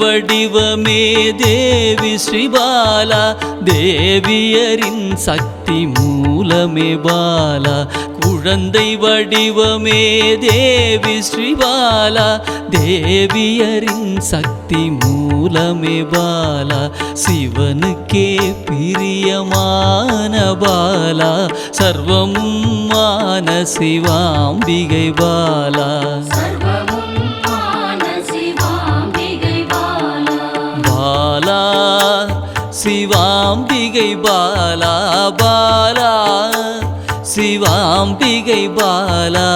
வடிவமே தேவி ஸ்ரீபாலா, தேவியரின் சக்தி மூலமே பாலா. குழந்தை வடிவமே தேவி ஸ்ரீபாலா, தேவியரின் சக்தி மூலமே பாலா. சிவனுக்கே பிரியமான பாலா, சர்வமும் மான சிவாம்பிகை பாலா. பாலா சிவாம்பிகை பாலா, பாலா சிவாம்பிகை பாலா.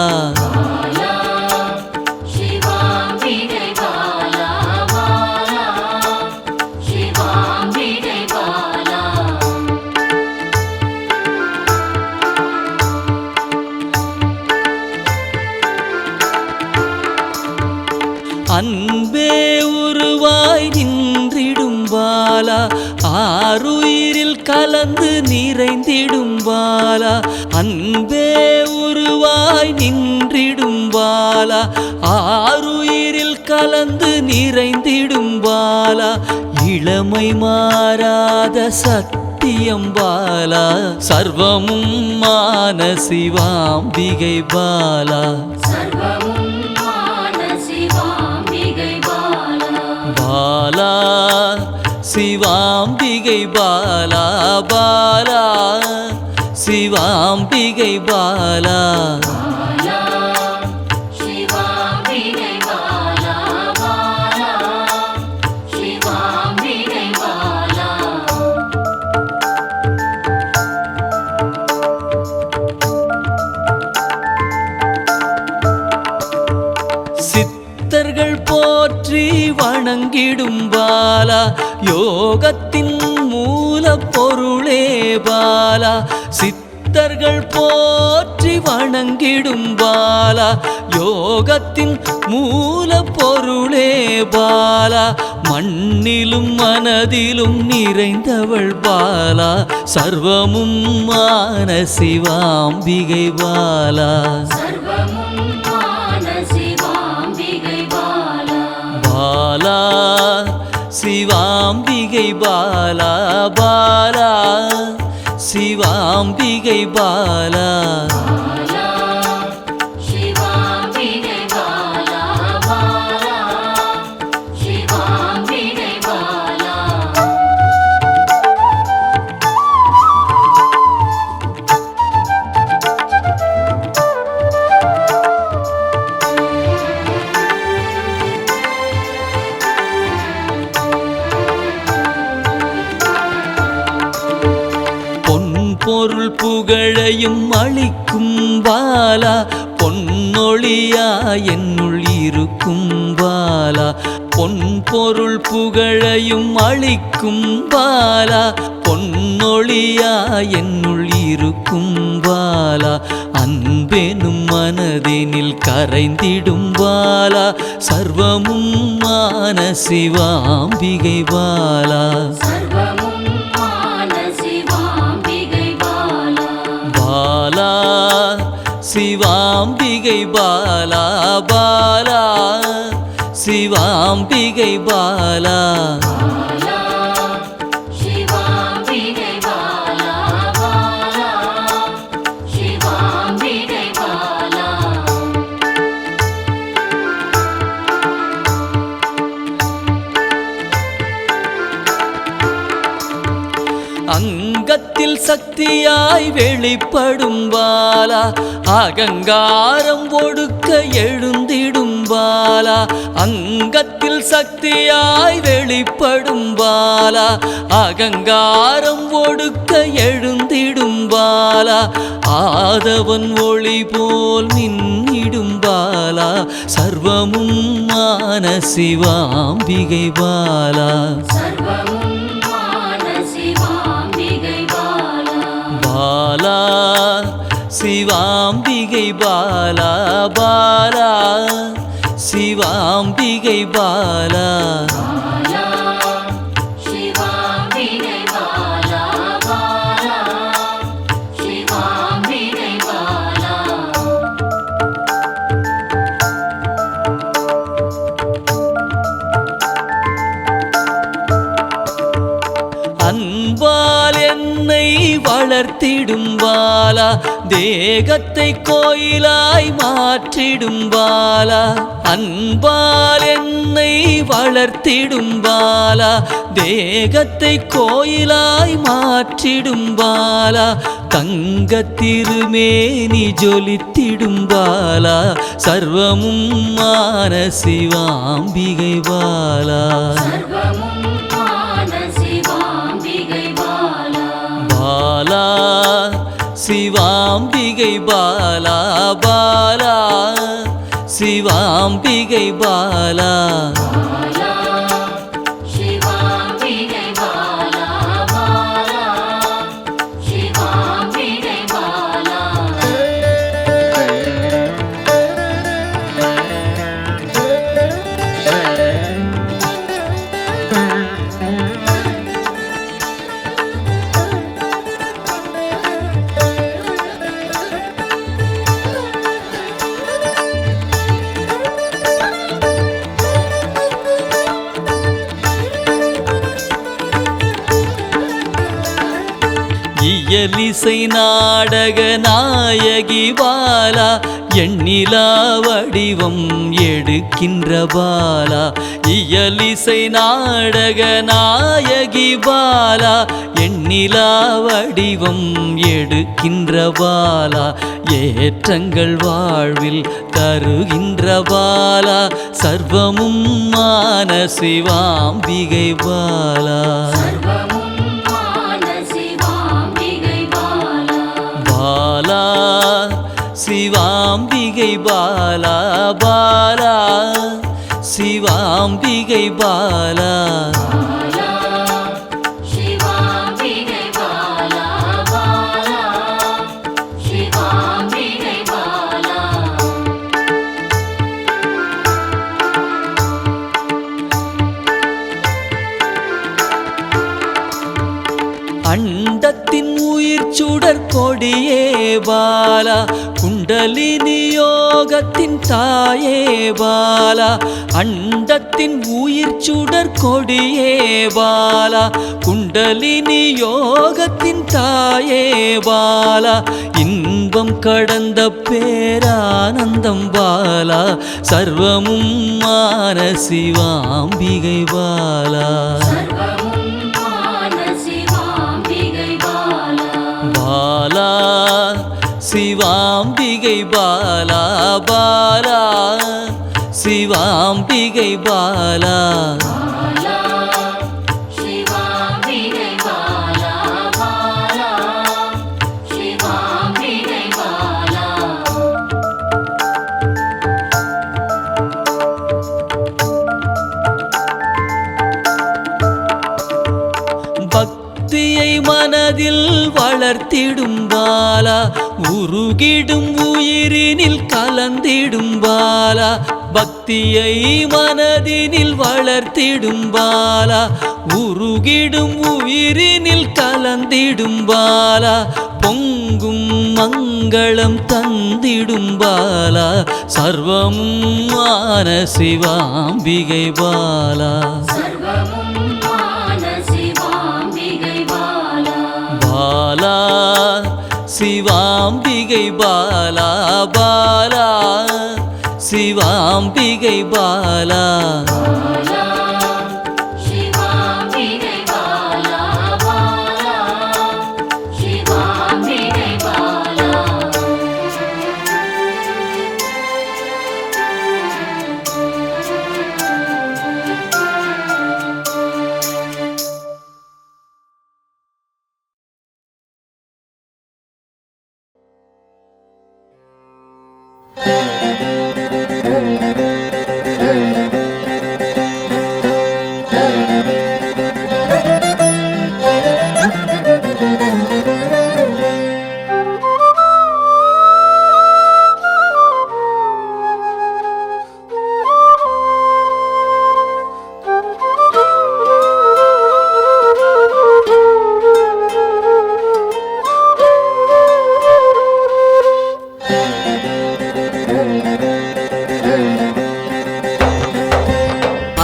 அன்பே உருவாய் நின்றிடும் பாலா, ஆருயிரில் கலந்து நிறைந்திடும் பாலா. அன்பே உருவாய் நின்றிடும் பாலா, ஆருயிரில் கலந்து நிறைந்திடும் பாலா. இளமை மாறாத சத்தியம் பாலா, சர்வமும் மான சிவாம்பிகை பாலா. பாலா சிவாம்பிகை பாலா, பாலா சிவாம்பிகை பாலா. சித்தர்கள் போற்றி வணங்கிடும் பாலா, யோகத்தின் மூல பொருளே பாலா. சித்தர்கள் போற்றி வணங்கிடும் பாலா, யோகத்தின் மூல பொருளே பாலா. மண்ணிலும் மனதிலும் நிறைந்தவள் பாலா, சர்வமும் மான சிவாம்பிகை பாலா. பாலா சிவாம்பிகை பாலா, பாலா சிவாம்பிகை பாலா. பொருள் புகழையும் அளிக்கும் பாலா, பொன்னொழியா என்னுள் இருக்கும் பாலா. பொன் பொருள் புகழையும் அளிக்கும் பாலா, பொன்னொழியா என்னுள் இருக்கும் பாலா. அன்பெனும் மனதினில் கரைந்திடும் பாலா, சர்வமும் மான சிவாம்பிகை பாலா. பாலா சிவாம்பிகை பாலா, பாலா சிவாம்பிகை பாலா. அங்கத்தில் சக்தியாய் வெளிப்படும் பாலா, அகங்காரம் ஒடுக்க எழுந்திடும் பாலா. அங்கத்தில் சக்தியாய் வெளிப்படும் பாலா, அகங்காரம் ஒடுக்க எழுந்திடும் பாலா. ஆதவன் ஒளி போல் மின்னிடும் பாலா, சர்வமும் மான சிவாம்பிகை பாலா. பாலா சிவாம்பிகை பாலா, பாலா சிவாம்பிகை பாலா. அன்பால் என்னை வளர்த்திடும் பாலா தேகத்தை கோயிலாய் மாற்றிடும் பாலா அன்பால் என்னை வளர்த்திடும் பாலா தேகத்தை கோயிலாய் மாற்றிடும் பாலா தங்க திருமேனி ஜொலித்திடும் பாலா சர்வமும் மான சிவாம்பிகை பாலா பாலா சிவாம்பிகை பாலா பாலா சிவாம்பிகை பாலா இயலிசை நாடக நாயகி பாலா எண்ணிலா வடிவம் எடுக்கின்ற பாலா இயலிசை நாடக நாயகி பாலா எண்ணிலா வடிவம் எடுக்கின்ற பாலா ஏற்றங்கள் வாழ்வில் தருகின்ற பாலா சர்வமும் மான சிவாம்பிகை பாலா பாலா சிவாம்பிகை பாலா பாலா சிவாம்பிகை பாலா அண்டத்தின் உயிர் சுடர் கொடியே பாலா குண்டலினி யோகத்தின் தாயே பாலா அண்டத்தின் உயிர் சுடர் கொடியே பாலா குண்டலினி யோகத்தின் தாயே பாலா இன்பம் கடந்த பேரானந்தம் பாலா சர்வமும் மான சிவாம்பிகை பாலா பாலா சிவாம்பிகை பாலா பாலா சிவாம்பிகை பாலா பக்தியை மனதில் வளர்த்திடும் பாலா உருகிடும் உயிரினில் கலந்திடும் பாலா பக்தியை மனதினில் வளர்த்திடும் பாலா உருகிடும் உயிரினில் கலந்திடும் பாலா பொங்கும் மங்களம் தந்திடும் பாலா சர்வமும் மான சிவாம்பிகை பாலா பாலா சிவாம்பிகை பாலா பாலா சிவாம்பிகை பாலா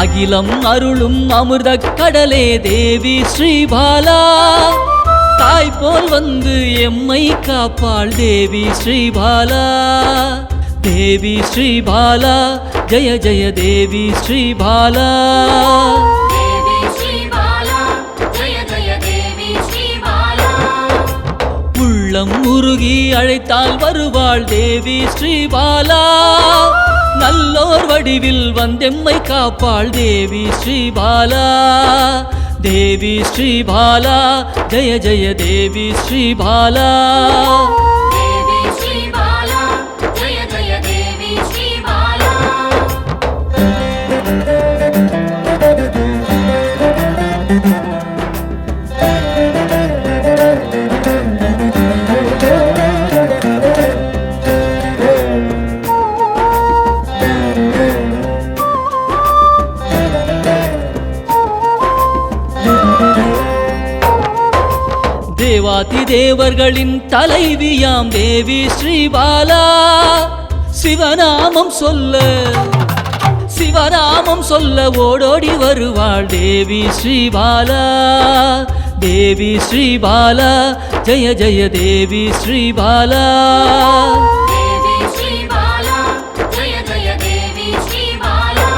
அகிலம் அருளும் அமிர்த கடலே தேவி ஸ்ரீபாலா போல் வந்து எம்மை காப்பாள் தேவி ஸ்ரீபாலா. தேவி ஸ்ரீபாலா ஜெய ஜெய தேவி ஸ்ரீபாலா. தேவி ஸ்ரீபாலா ஜெய ஜெய தேவி ஸ்ரீபாலா. உள்ளம் உருகி அழைத்தால் வருவாள் தேவி ஸ்ரீபாலா. நல்லோர் வடிவில் வந்தெம்மை காப்பாள் தேவி ஸ்ரீபாலா. தேவி ஸ்ரீபாலா ஜெய ஜெய தேவி ஸ்ரீபாலா. தேவி ஸ்ரீபாலா ஜெய ஜெய தேவி ஸ்ரீபாலா. தேவாதி தேவர்களின் தலைவியாம் தேவி ஸ்ரீபாலா. சிவநாமம் சொல்ல சிவநாமம் சொல்ல ஓடோடி வருவாள் தேவி ஸ்ரீபாலா. தேவி ஸ்ரீபாலா ஜெய ஜெய தேவி ஸ்ரீபாலா. தேவி ஸ்ரீபாலா ஜெய ஜெய தேவி ஸ்ரீபாலா.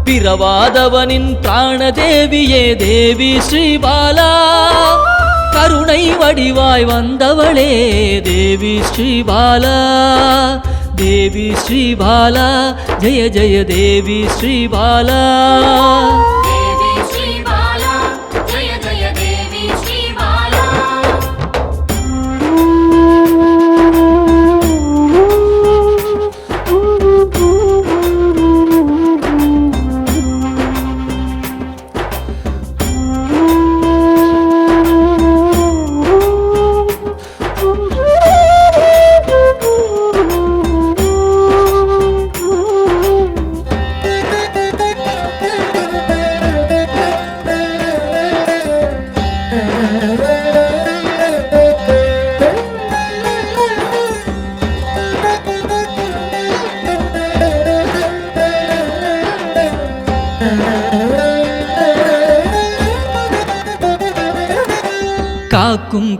பிறவாதவனின் பிராணதேவியே தேவி ஸ்ரீபாலா. கருணை வடிவாய் வந்தவளே தேவி ஸ்ரீபாலா. தேவி ஸ்ரீபாலா ஜெய ஜெய தேவி ஸ்ரீபாலா. தேவி ஸ்ரீபாலா ஜெய ஜெய தேவி ஸ்ரீபாலா. காக்கும்